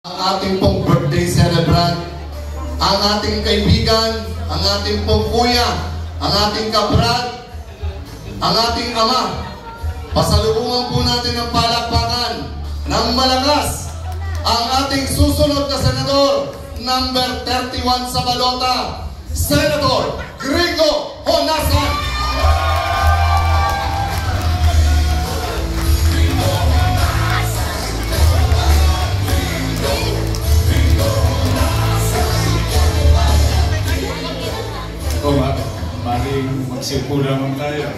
Ang ating pong birthday celebrant, ang ating kaibigan, ang ating pong kuya, ang ating kabrad, ang ating ama. Pasalubungan po natin ng palakpakan ng malakas ang ating susunod na senador, number 31 sa balota, Senator Gringo Honasan. Maring magsimula naman tayo.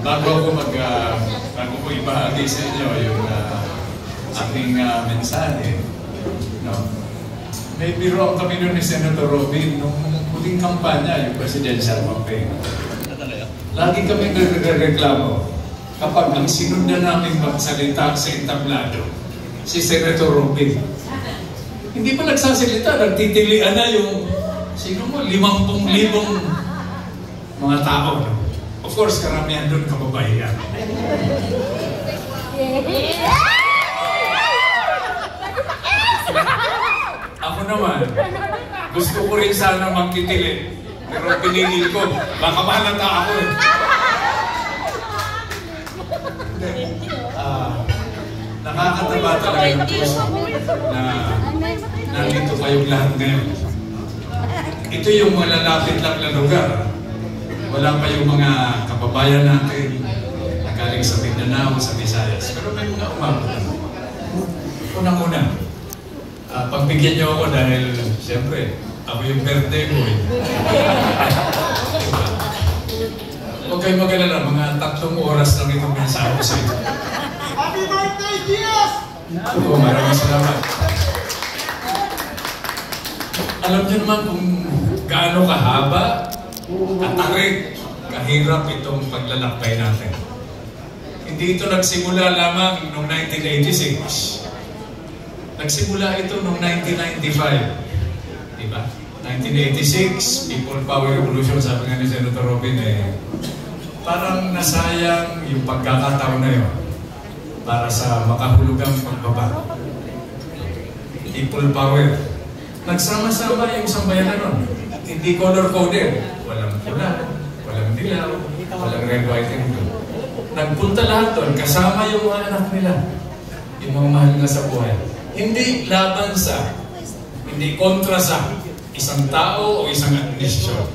Bago ko ibahagi sa inyo yung aking mensahe, no? May biro kami nun ni Senator Robin nung huling kampanya, yung presidential campaign. Lagi kami nagreklamo kapag ang sinundan namin magsalita sa entablado, si Senator Robin. Hindi pa nagsasalita, nagtitilian na yung, sino mo, 50,000 mga tao. No? Of course, karamihan doon kababayan. Ako naman, gusto ko rin sana magtitili. Pero pinigil ko, baka mahalata ako eh. Nakakataba talaga yung puso na nandito kayong lahat ngayon. Ito yung malalapit lang na lugar. Wala pa yung mga kababayan natin na galing sa Mindanao, sa Visayas. Pero may mga umabot. Unang-una, pagbigyan niyo ako dahil siyempre, ako yung birthday mo eh. Huwag kayong mag-alala, mga 3 oras lang itong mensahe ko sa ito. Happy birthday, Diaz! Oo, maraming salamat. Alam niyo naman kung gaano kahaba, katarik, kahirap itong paglalakbay natin. Hindi ito nagsimula lamang noong 1986. Nagsimula ito noong 1995. Diba? 1986, People Power Revolution, sabi nga ni Senator Robin parang nasayang yung pagkakataon na yun para sa makahulugang pagbabago. People Power. Nagsama-sama yung sambayanan nun. Hindi color-coded. Walang pula, walang dilaw, walang red, white, and blue. Nagpunta lahat doon, kasama yung mga anak nila. Yung mga mahal na sa buhay. Hindi laban sa, hindi kontra sa isang tao o isang administrasyon.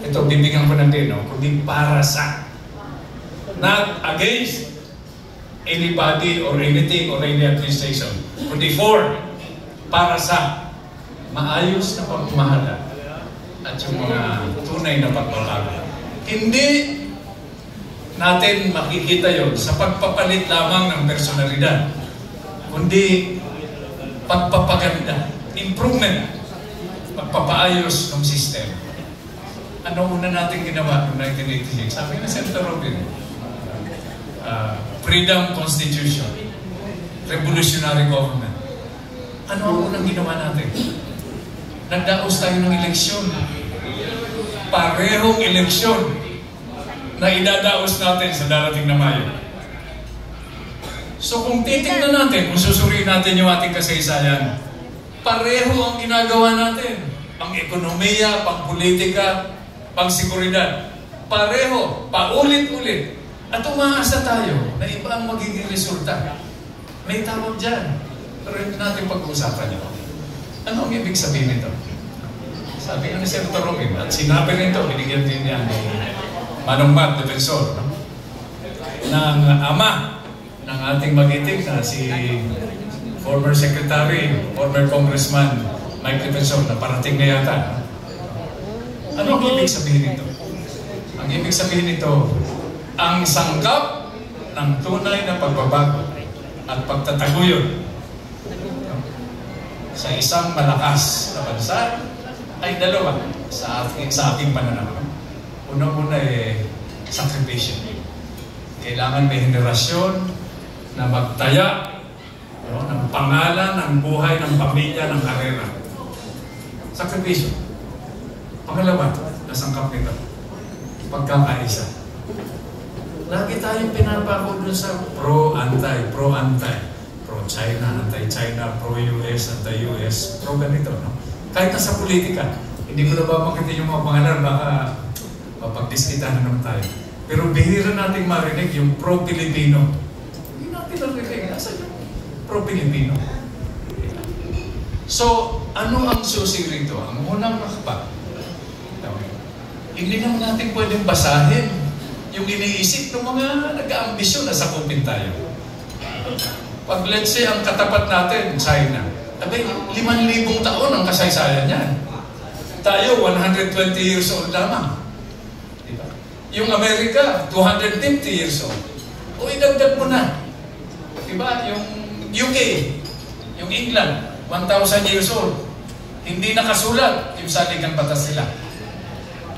Ito, bibigyan ko ng dino, kundi para sa. Not against anybody or anything or any administration. Kundi for, para sa maayos na pagmamahala at yung mga tunay na pagbabago. Hindi natin makikita yon sa pagpapalit lamang ng personalidad, kundi pagpapaganda, improvement, pagpapaayos ng system. Ano una natin ginawa noong 1986? Sabi na Senator Robin, Freedom Constitution, Revolutionary Government. Ano ang unang ginawa natin? Nagdaos tayo ng eleksyon. Parehong eleksyon na idadaos natin sa darating na Mayo. So kung titignan natin, kung susuriin natin yung ating kasaysayan, pareho ang ginagawa natin. Pang-ekonomiya, pang-politika, pang-seguridad. Pareho, paulit-ulit. At umaasa tayo na iba ang magiging resulta. May tawag dyan. Pero hindi natin pag-uusapan yun. Ano ang ibig sabihin nito? Sabi nga ni Senator Robin, at sinabi nito, binigyan din niya ni Manong Matt Defensor, no? ng ama ng ating magiting na si former Secretary, former Congressman Mike Defensor, na parating na yata. Ano ang ibig sabihin nito? Ang ibig sabihin nito, ang sangkap ng tunay na pagbabago at pagtataguyod sa isang malakas na bansa ay dalawa sa ating pananaw. Unang-una sakripisyo. Kailangan may henerasyon na magtaya ng pangalan, ng buhay, ng pamilya, ng karera. Sakripisyo. Pangalawa, nasangkap nito, pagkakaisa. lagi tayong pinapako dun sa pro-anti, pro-China, anti-China, pro-US, anti-US, pro-ganito, no? Kahit na sa politika, hindi ko na babangkitin yung mga pangalan, baka mapagdiskitahan naman tayo. Pero bihira nating marinig yung pro-Pilipino. Hindi natin narinig. Nasaan yung pro-Pilipino? So, ano ang susi rito? Ang unang hakbang. Hindi naman natin pwedeng basahin yung iniisip ng mga nag-aambisyon na sakupin tayo. Pag let's say, ang katapat natin, China, abay, 5,000 taon ang kasaysayan niyan. Tayo, 120 years old lamang. Diba? Yung Amerika, 250 years old. O idagdag mo na. Diba? Yung UK, yung England, 1,000 years old. Hindi nakasulat yung saligang batas nila.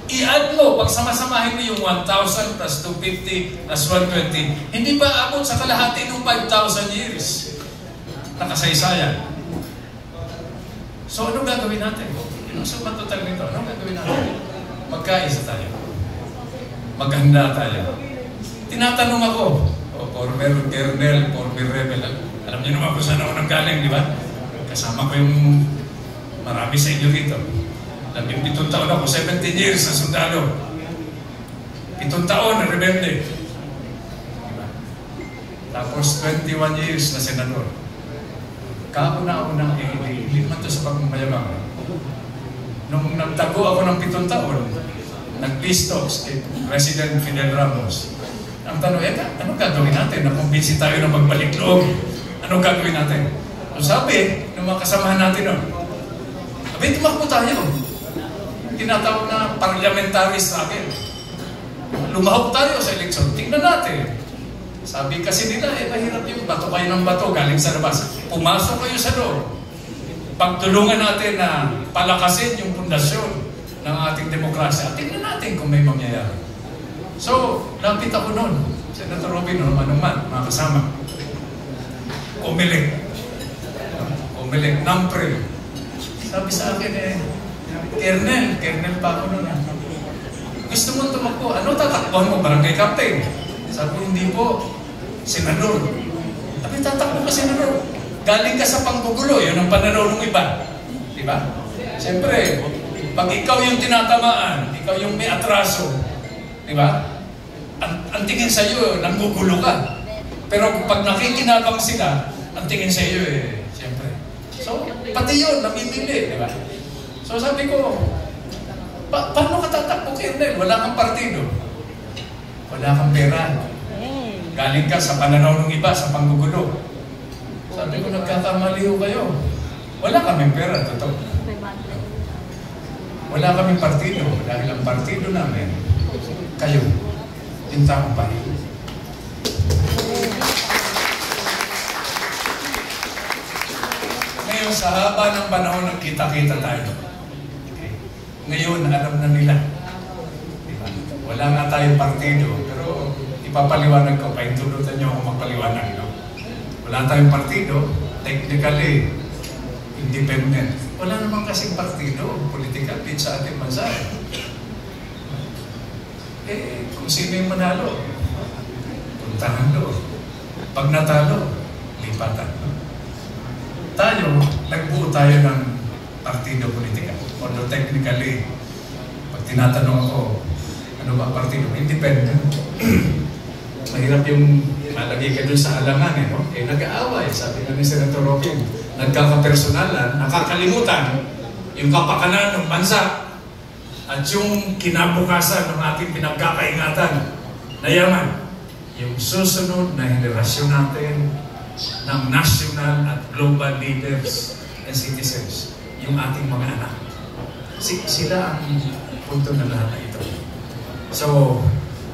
I-add mo, pag samasamahin mo yung 1,000 plus 250 plus 120, hindi ba abot sa kalahati ng 5,000 years na kasaysayan? So, ano gagawin natin? Yung sumatotal nito, ano gagawin natin? Magkaisa tayo. Maghanda tayo. Tinatanong ako, former colonel, former rebel. Alam niyo naman kung saan ako nanggaling, di ba? Kasama ko yung marami sa inyo rito. 17 taon ako, 17 years na sundalo. 7 taon na rebelde. Diba? Tapos 21 years na senador. Kauna-una, hindi naman ito sa pagmamayabang. Nung nagtago ako ng 7 taon, nag-peace talks kay President Fidel Ramos. Ang tanong, ano gagawin natin? Nakumbinsi tayo na magbalik loob. Ano gagawin natin? So sabi, ng mga kasamahan natin, sabi, tumakbo tayo. Tinatawag na parliamentary struggle. Lumahok tayo sa eleksyon. Tingnan natin. Sabi kasi nila, mahirap yung bato kayo ng bato galing sa labas. Pumasok kayo sa loob. Pagtulungan natin na palakasin yung pundasyon ng ating demokrasya. Tingnan natin kung may mangyayari. So, lapit ako noon. Senator Robin, naman, mga kasama. Umilik, Nampre. Sabi sa akin, Kernel pa ako nun. Gusto mo tumakbo? Ano tatakbuhan mo? Barangay captain. Sabi ko, hindi po. Senador. Sabi, tatakbo ka senador. Galing ka sa panggugulo. Yun ang pananaw ng iba. Diba? Siyempre, pag ikaw yung tinatamaan, ikaw yung may atraso, diba? Ang tingin sa iyo, nanggugulo ka. Pero pag nakikinabang sila, ang tingin sa iyo, siyempre. So, pati yun, namimili, diba? So sabi ko, paano ka tatakbo, Kernel? Wala kang partido. Wala kang pera. Galing ka sa pananaw ng iba, sa panggugulo. Sabi ko, nagkakamali ho kayo. Wala kaming pera, totoo. Wala kaming partido. Dahil ang partido namin, kayo, yung taong bahay. Ngayon, sa haba ng panahon, nagkita-kita tayo. Ngayon, alam na nila. Diba? Wala nga tayong partido, pero ipapaliwanag ko, paintulutan niyo ako magpaliwanag. No? Wala tayong partido, technically, independent. Wala naman kasing partido, political bid sa ating bansa. Kung sino yung manalo, puntahan doon. Pag natalo, lipatan. Tayo, nagbuo tayo ng partido politika. Although technically, pag tinatanong ako, ano ba partido? Independent. Mahirap yung malagay ka dun sa alangan, no? Nag-aaway, sabi na ni Senator Robin, nagkakapersonalan, nakakalimutan yung kapakanan ng bansa at yung kinabukasan ng ating pinagkakaingatan na yaman. Yung susunod na henerasyon natin ng national at global leaders and citizens, yung ating mga anak. Sila ang punto na lahat na ito. So,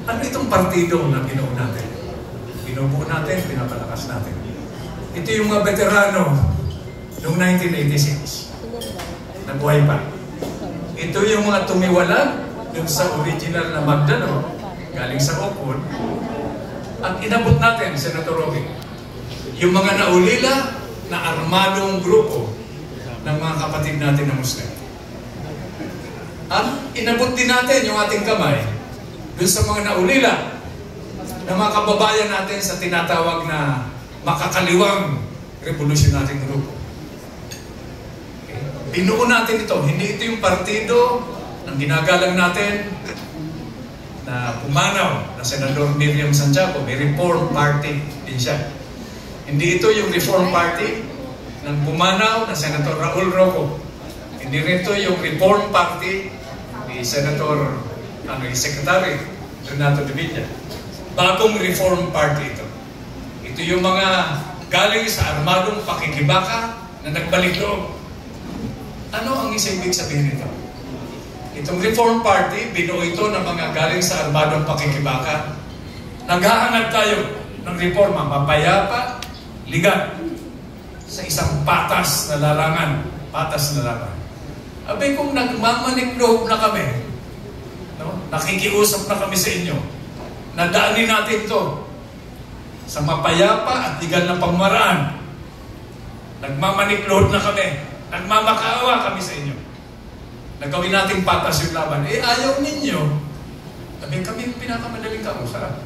ano itong partido na binuo natin? Binubuo natin, pinapalakas natin. Ito yung mga veterano noong 1986. Nabuhay pa. Ito yung mga tumiwalag dun sa original na Magdalo, galing sa Opon. At inabot natin, Senator Robin, yung mga naulila na armadong grupo ng mga kapatid natin na Muslim. At inabot din natin yung ating kamay dun sa mga naulila ng mga kababayan natin sa tinatawag na makakaliwang revolusyonaryo grupo. Binuo natin ito. Hindi ito yung partido ng ginagalang natin na pumanaw na Senador Miriam Santiago. May Reform Party din siya. Hindi ito yung Reform Party ng pumanaw na Senator Raul Roco. Hindi rin ito yung Reform Party ni Senator Secretary Renato de Villa. Bagong Reform Party ito. Ito yung mga galing sa armadong pakikibaka na nagbalik loob. Ano ang ibig sabihin nito? Itong Reform Party, binuo ito ng mga galing sa armadong pakikibaka. Naghahangad tayo ng reforma, mapayapa, ligat, sa isang patas na larangan. Patas na larangan. Abay, kung nagmamanikloob na kami, no? Nakikiusap na kami sa inyo, nadaanin natin ito sa mapayapa at ligat na pamamaraan. Nagmamanikloob na kami, nagmamakaawa kami sa inyo. Nagawin natin patas yung laban. Eh, ayaw ninyo. Sabi kami yung pinakamadaling kausap.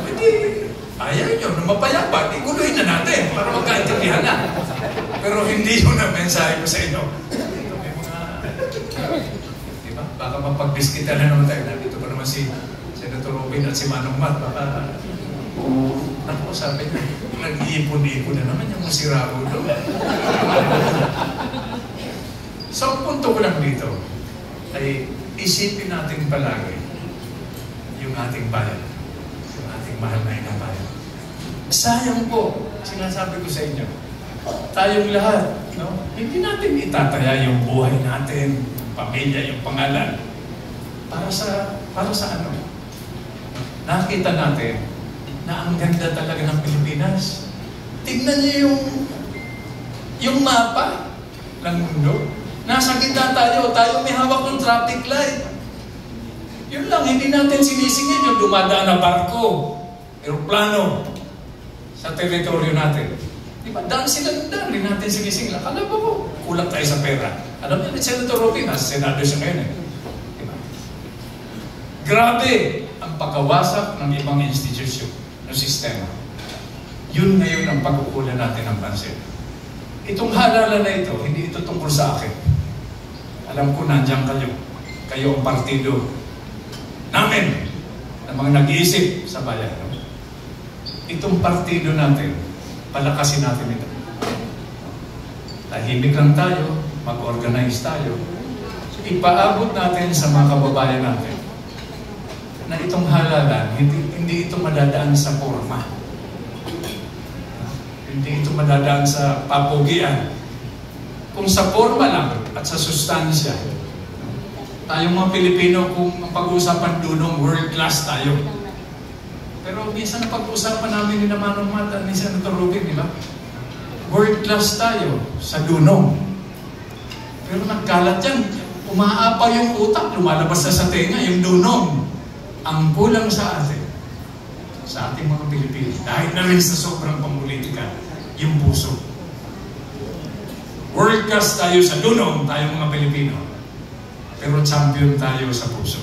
Hindi, ayaw nyo na mapayapa. Iguloy na natin para magkaintindihan na. Pero hindi yun ang mensahe ko sa inyo. Ito may mga... Diba? Baka mapagbiskitan na naman tayo. Dito pa naman si Senator Robin at si Manong Mat. Baka... Ako, sabi niya, nag-iipon-ipon na naman yung masirao doon. So, ang punto ko lang dito ay isipin natin palagi yung ating bayan, yung ating mahal na inang bayan. Sayang po, sinasabi ko sa inyo, tayong lahat, no? Hindi natin itataya yung buhay natin, yung pamilya, yung pangalan, para sa ano? Nakita natin na ang ganda talaga ng Pilipinas. Tignan niyo yung mapa ng mundo. Nasa gitna tayo may hawak ng traffic light. Yun lang, hindi natin sinisingin yung dumadaan na barko, aeroplano sa teritoryo natin. Diba? Daan sila ng daan, hindi natin sinisingin. Alam mo, kulang tayo sa pera. Alam niyo, Senator Robin, nasa Senado siya ngayon eh. Diba? Grabe ang pagkawasak ng ibang institusyon, ng sistema. Yun ngayon ang pagkukulan natin ng pansin. Itong halalan na ito, hindi ito tungkol sa akin. Alam ko nandiyan kayo. Kayo ang partido namin na mga nag-iisip sa bayan. Itong partido natin, palakasin natin ito. Tahimik lang tayo, mag-organize tayo. Ipaabot natin sa mga kababayan natin na itong halalan, hindi ito madadaan sa forma. Hindi ito madadaan sa papugian. Kung sa forma lang at sa sustansya, tayong mga Pilipino, kung ang pag-uusapan dunong world class tayo. Pero minsan ang pag-uusapan namin ni Manong Mat at ni Senator Robin, di ba? World class tayo sa dunong. Pero nagkalat yan. Umaapaw yung utak, lumalabas na sa tenga, yung dunong. Ang kulang sa atin, sa ating mga Pilipino, dahil na rin sa sobrang pampolitika, yung puso. World class tayo sa dunong, tayo mga Pilipino. Pero champion tayo sa puso.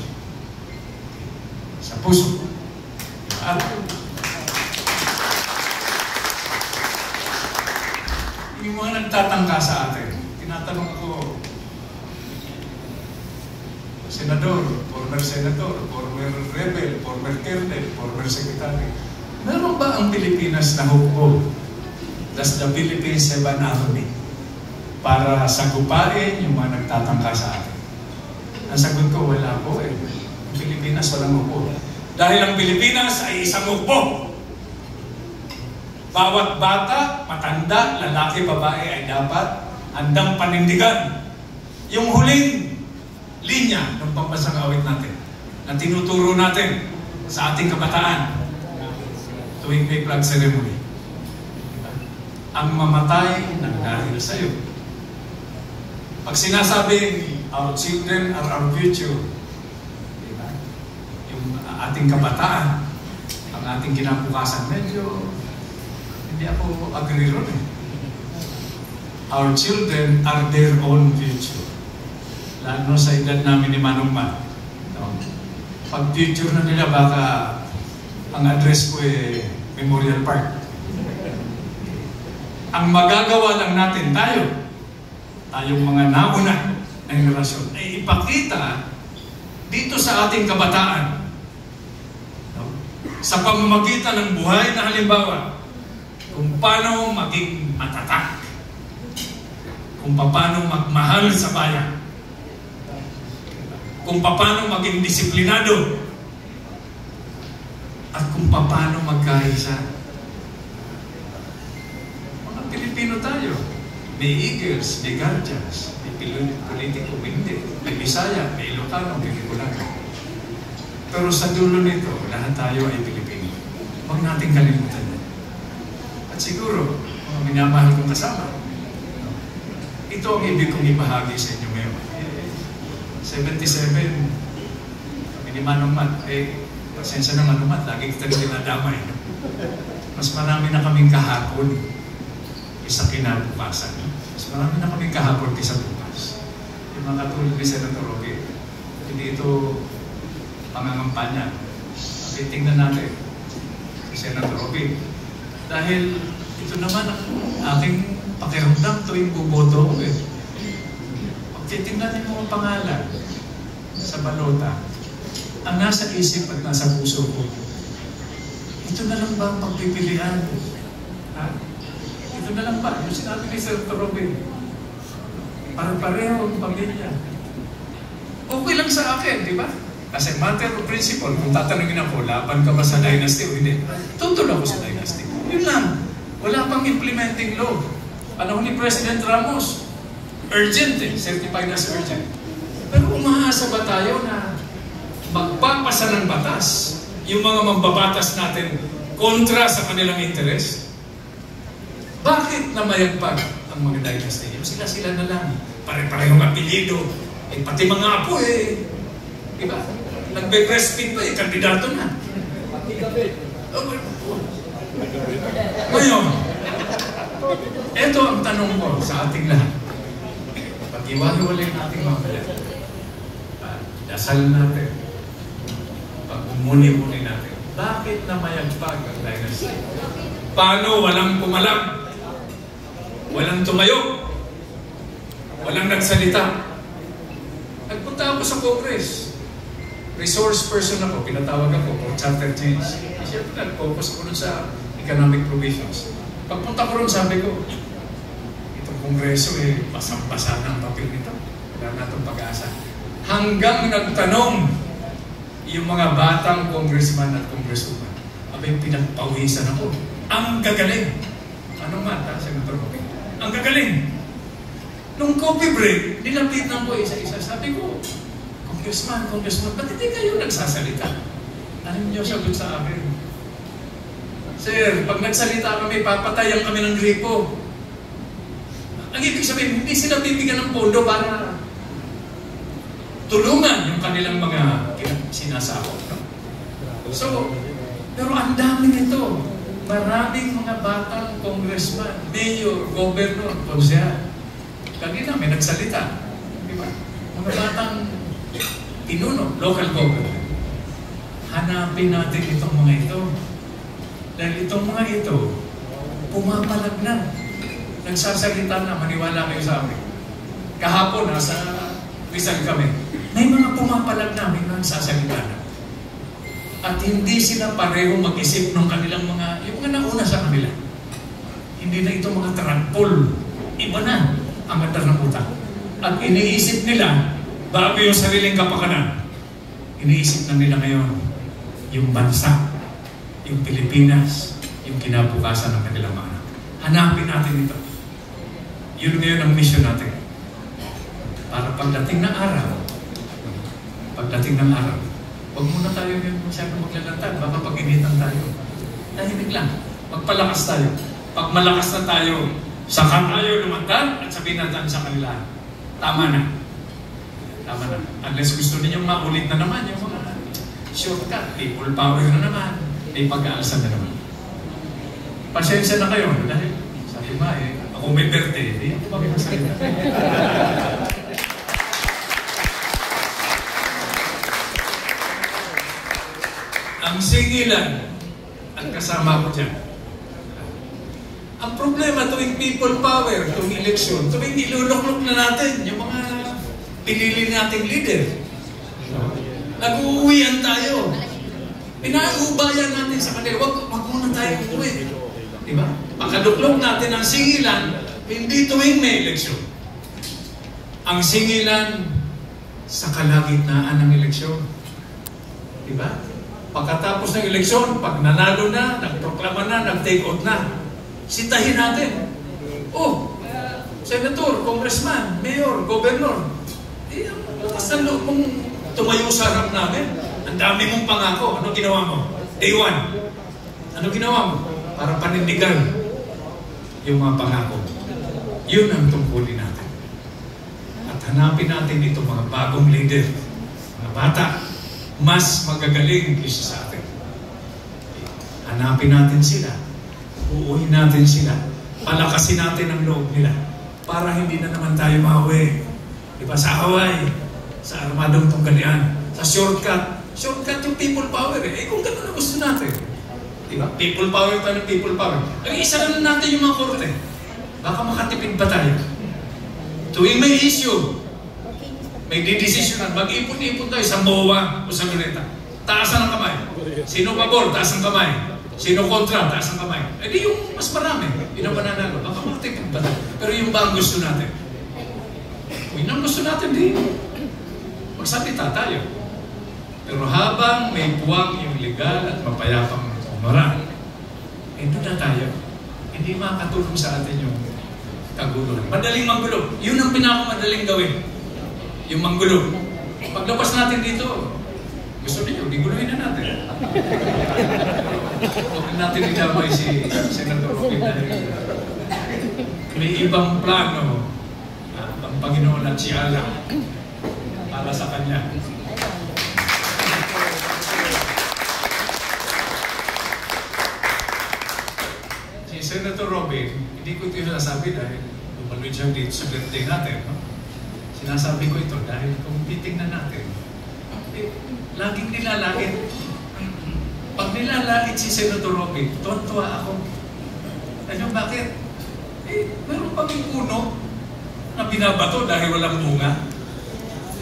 Sa puso. At yung mga nagtatangka sa atin, tinatanong ko, Senador, former Senator, former Rebel, former Colonel, former Secretary, meron ba ang Pilipinas na hukbo? That's the Philippines 7 Army para sagupain yung mga nagtatangka sa atin. Ang sagot ko, wala po eh. Ang Pilipinas walang hukbo. Dahil ang Pilipinas ay isang hukbo. Bawat bata, matanda, lalaki, babae ay dapat handang panindigan yung huling linya ng pambansang awit natin na tinuturo natin sa ating kabataan tuwing may flag ceremony. Ang mamatay ng dahil sa iyo. Pag sinasabing our children are our future, diba? Yung ating kabataan, ang ating kinabukasan, medyo hindi ako agree ron eh. Our children are their own future. Lalo sa edad namin ni Manong Mat. No? Pag picture na nila, baka ang address ko Memorial Park. Ang magagawa lang natin tayong mga nauna na henerasyon, ay ipakita dito sa ating kabataan, sa pamamagitan ng buhay na halimbawa, kung paano maging matatak, kung paano magmahal sa bayan, kung paano maging disiplinado, at kung paano magkaisa. Mga Pilipino tayo, may Eagles, may Guardians, may politiko, hindi, may Bisaya, may Ilocano, may Bicolano. Pero sa dulo nito, lahat tayo ay Pilipino. Huwag natin kalimutan yan. At siguro, mga minamahal kong kasama, ito ang ibig kong ibahagi sa inyo ngayon. 77, kami ni Manong Mat, pasensya na Manong Mat, lagi kita dinadamay. Mas marami na kaming kahapon isa kinabukasan. Mas marami na kaming kahapon kaysa bukas. Yung mga katulad ni Senator Roque, hindi ito pangangampanya. Tingnan natin si Senator Roque. Dahil ito naman ang aking pakiramdam tuwing buboto ko Pagtitingnan mo ang pangalan sa balota, ang nasa isip at nasa puso ko, ito na lang ba ang pagpipilian? Ha? Ito na lang ba? Yung sinabi ni Senator Robin, pareho ang pamilya. Okay lang sa akin, di ba? Kasi matter of principle, kung tatanungin ako, laban ka ba sa dynasty o hindi? Tutol ako sa dynasty. Yun lang. Wala pang implementing law. Panahon ni President Ramos, urgent certified as urgent. Pero umaasa ba tayo na magpapasa ng batas yung mga mambabatas natin kontra sa kanilang interes? Bakit namayagpag ang mga dynasty? Yung sila na lang. Pare-parehong apelido. Pati mga apo diba? Nagbe-breastfeed pa kandidato na. Ngayon, ito ang tanong ko sa ating lahat. Pag-iwalay natin mamaya. Dasal natin. Pag-umuni-muni natin. Bakit namayagpag ang dynasty? Paano walang pumalag? Walang tumayo? Walang nagsalita? Nagpunta ako sa Congress. Resource person ako, pinatawag ako for charter change. Siyempre, nag-focus ako dun sa economic provisions. Pagpunta ko rin, sabi ko, itong Kongreso basang-basa na ang papel nito. Wala na itong pag-asa. Hanggang nagtanong yung mga batang congressman at congresswoman, abay pinagpawisan ako. Ang gagaling. Anong mata, Senator Roque? Ang gagaling. Nung coffee break, nilapitan ko isa-isa. Sabi ko, Congressman, ba't hindi kayo nagsasalita? Ano niyo sagot sa akin? Sir, pag nagsalita kami, papatayan kami ng gripo. Ang ibig sabihin, hindi sila bibigyan ng pondo para tulungan yung kanilang mga sinasakop. So, pero ang dami nito. Maraming mga batang congressman, mayor, governor, konsehal. Kanina may nagsalita. Diba? Mga batang pinuno, local government. Hanapin natin itong mga ito. Dahil itong mga ito, pumapalag na. Nagsasalita na, maniwala kayo sa amin. Kahapon, nasa Rizal kami. May mga pumapalag na, may nagsasalita na. At hindi sila pareho mag-isip ng kanilang mga, yung mga nauna sa kanila. Hindi na ito mga tarampol. Iba na ang mata ng utak. At iniisip nila, bago yung sariling kapakanan, iniisip na nila ngayon, yung bansa, yung Pilipinas, yung kinabukasan ng kanilang mga anak. Hanapin natin ito. Yun ngayon ang mission natin. Para pagdating ng araw, huwag muna tayo yung masyadong maglalantad, baka pag-initan tayo. Tahimik lang, magpalakas tayo. Pag malakas na tayo, saka tayo lumantad at sabihin natin sa kanila, tama na. Unless gusto ninyong maulit na naman yung mga shortcut, people power na naman, may pag-aalsa na naman. Pasensya na kayo, dahil sabi ba ako may berte, hindi ako magkasalita. ang singilan, ang kasama ko dyan. Ang problema tuwing people power, tuwing eleksyon, tuwing iluluklok na natin yung mga pinili nating leader. Nag-uuwian tayo. Pinaubayan natin sa kanila. Wag muna tayo uuwi. Diba? Pakaluklok natin ang singilan, hindi tuwing may eleksyon. Ang singilan sa kalagitnaan ng eleksyon. Diba? Pagkatapos ng eleksyon, pag nanalo na, nagproklama na, nag-take out na, sitahin natin. Oh, senator, congressman, mayor, governor, basta loob mong tumayo sa harap namin. Ang dami mong pangako. Ano ginawa mo? Day one. Ano ginawa mo? Para panindigan yung mga pangako. Yun ang tungkulin natin. At hanapin natin itong mga bagong leader, mga bata, mas magagaling kaysa sa atin. Hanapin natin sila. Uuhin natin sila. Palakasin natin ang loob nila. Para hindi na naman tayo mauwi. Diba? Sa Hawaii, sa armadong tunggalian, sa shortcut. Shortcut yung people power eh. Kung gano'n na gusto natin. Diba? People power pa ng people power. Ang isa na natin yung mga korte. Baka makatipid pa tayo. Tuwing may issue, may didesisyonan, mag-ipon-ipon tayo sa MOA o sa Luneta. Taasan ang kamay. Sino pabor, taas ang kamay. Sino kontra, taas ang kamay. Eh di yung mas marami. Yun ang mananalo. Baka makatipid pa tayo. Pero yung ba ang gusto natin? Kung yun ang gusto natin, di magsabita tayo. Pero habang may puwang yung legal at mapayapang umarang, ito na tayo. Hindi makakatulong sa atin yung kaguluhan. Madaling manggulo. Yun ang pinakamadaling gawin. Yung manggulo. Paglabas natin dito, gusto niyo, diguluhin na natin. Huwag natin idamay si Senator Robin dahil may ibang plano ang Panginoon at si Allah para sa Kanya. Senator Robin, hindi ko ito sinasabi dahil lumaloy siya dito sa birthday natin. No? Sinasabi ko ito dahil kung titingnan natin, laging nilalait. Pag nilalait si Senator Robin, tuwa ako. Ano bakit? Meron pa may puno na binabato dahil walang bunga.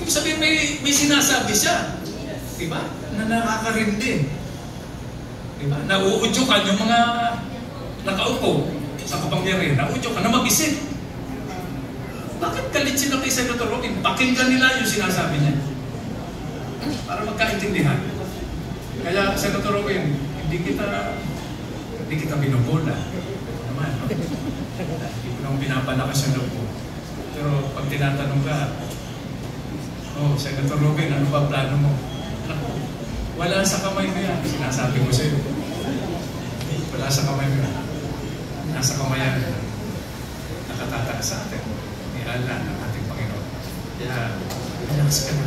Ibig sabihin may sinasabi siya. Diba? Na nakakarindi. Diba? Nauudyokan yung mga nakaupo sa kapangyarihan, nauudyo ka na mag-isip. Bakit galit sila kay Senator Robin? Pakinggan nila yung sinasabi niya. Para magkaintindihan. Kaya, Senator Robin, hindi kita binobola. Naman, no? Hindi ko nang pinapalakas yung loob ko. Pero pag tinatanong ka, oh, Senator Robin, ano ba plano mo? Wala sa kamay mo yan. Sinasabi ko sa'yo. Wala sa kamay mo yan. Nasa kamayan nakatataas sa atin ni Allah ng ating Panginoon. Kaya, relax ka na.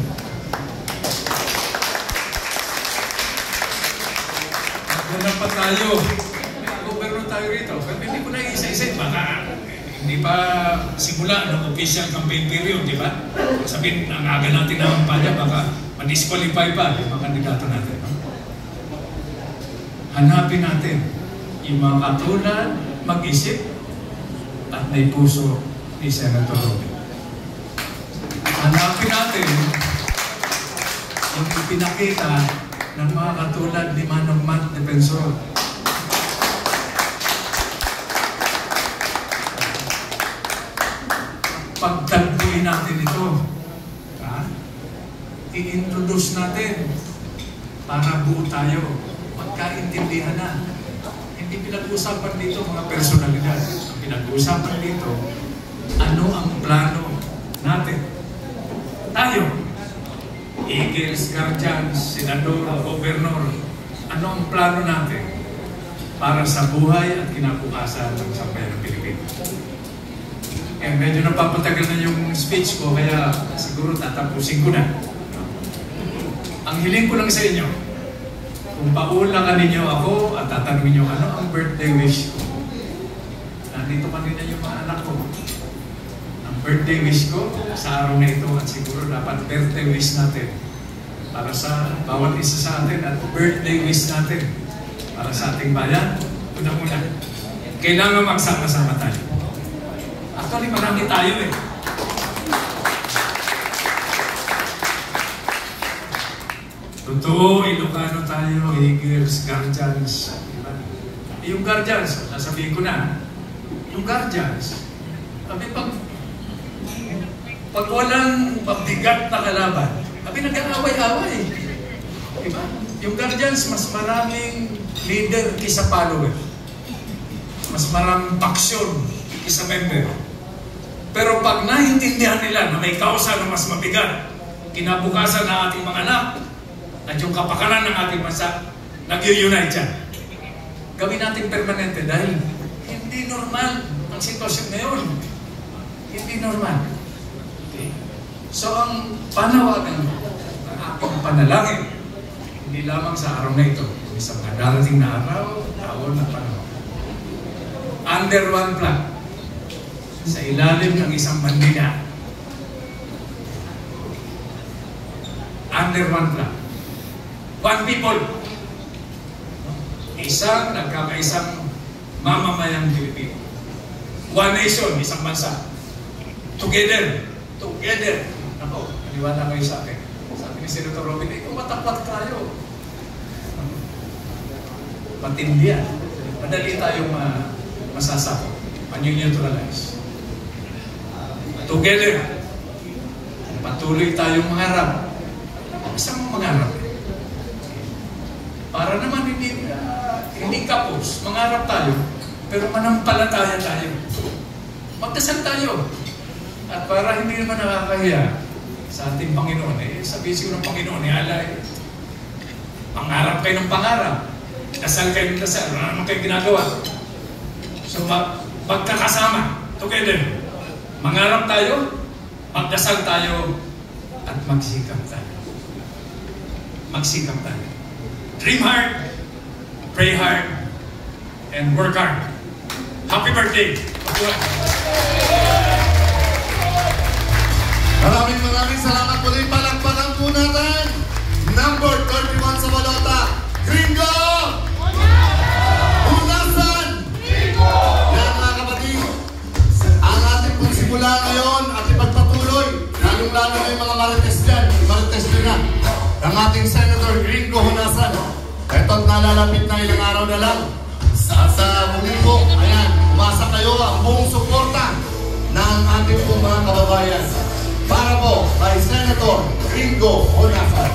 Maghanap pa tayo. Goberno tayo rito. Pero hindi ko na isa-isa. Baka hindi pa simula ng official campaign period, di ba? Sabihin, ang aga natin na kampanya, baka ma-disqualify pa yung mga kandidato natin. Hanapin natin yung mga katulad, mag-isip at may puso ni Senator Robin. Hanapin natin yung ipinakita ng mga katulad ni Manong Matt Defensor. Pagtalpuin natin ito. I-introduce natin para buo tayo. Magkaintindihan na. Hindi pinag-usapan dito mga personalidad. Ang pinag-usapan dito, ano ang plano natin? Tayo, Eagles, Guardians, Senador, Governor, ano ang plano natin para sa buhay at kinabukasan ng sambayan ng Pilipinas? Eh, medyo napapatagal na yung speech ko, kaya siguro tatapusin ko na. Ang hiling ko lang sa inyo, kung paulangan ninyo ako at tatanungin nyo ano ang birthday wish ko. Nandito kanina yung mga anak ko. Ang birthday wish ko sa araw na ito at siguro dapat birthday wish natin para sa bawat isa sa atin at birthday wish natin para sa ating bayan. Una-una, kailangan magsama-sama tayo. Actually, marami tayo eh. Totoo, Ilocano tayo, Eagles, Guardians. Diba? Yung Guardians, sasabihin ko na, yung Guardians, sabi pag walang pabigat na kalaban, sabi nag-aaway-aaway. Diba? Yung Guardians, mas maraming leader kisa follower. Mas maraming paksyon kisa member. Pero pag naintindihan nila na may kausa na mas mabigat, kinabukasan ng ating mga anak, at yung kapakanan ng ating bansa, nag-unite siya. Gawin natin permanente dahil hindi normal ang sitwasyon ngayon. Hindi normal. Okay. So ang panawagan ng aking panalangin, hindi lamang sa araw na ito, sa mga darating na araw, tawon na panahon. Under one flag, sa ilalim ng isang bandila. Under one flag. One people. Isang nagkakaisang mamamayang Pilipino. One nation, isang bansa. Together. Together. Ako, maniwala kayo sa akin. Sabi ni Senator Robin, kung matapat tayo. Matindi yan. Madali tayong masasako. Man-neutralize. Together. Patuloy tayong mangarap. Isang mangarap. Para naman hindi kapos, mangarap tayo, pero manampalataya tayo. Magdasal tayo. At para hindi naman nakakahiya sa ating Panginoon, sabihin siguro ng Panginoon, alay, pangarap kayo ng pangarap, dasal kayo ng dasal, wala naman kayo ginagawa. So magkakasama, together, mangarap tayo, magdasal tayo, at magsikap tayo. Magsikap tayo. Dream hard, pray hard, and work hard. Happy birthday! Maraming salamat po rin. Palakpakan po natin. Number 31 sa balota, Gringo! Unasan! Yan mga kapatid, ang ating pong simula ngayon at ipagpatuloy, lalong-lalo na yung mga marites dyan, marites nyo na, ang ating Senator Gringo Honasan. Ito't nalalapit na ilang araw na lang. Sa muli po, ayan, umasa kayo ang buong suporta ng ating pong mga kababayan para po kay Senator Gringo Honasan.